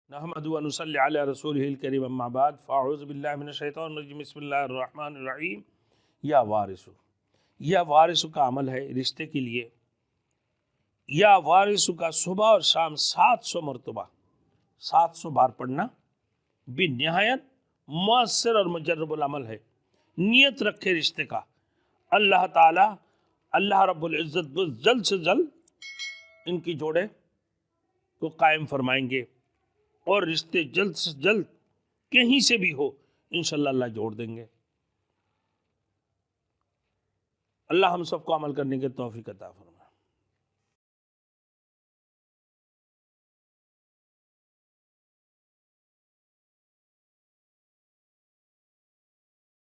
نحمد و نصلی علی رسولہ الکریم اما بعد فاعوذ باللہ من الشیطان الرجیم بسم اللہ الرحمن الرحیم۔ یا وارثو، یا وارثو کا عمل ہے رشتے کے لیے۔ یا وارثو کا صبح اور شام 700 مرتبہ 700 بار پڑھنا بھی نہایت مؤثر اور مجرب العمل ہے۔ نیت رکھے رشتے کا، اللہ تعالی اللہ رب العزت جلد سے جلد ان کی جوڑے کو قائم فرمائیں گے، اور رشتے جلد سے جلد کہیں سے بھی ہو انشاءاللہ اللہ جوڑ دیں گے۔ اللہ ہم سب کو عمل کرنے کے توفیق عطا فرمائے۔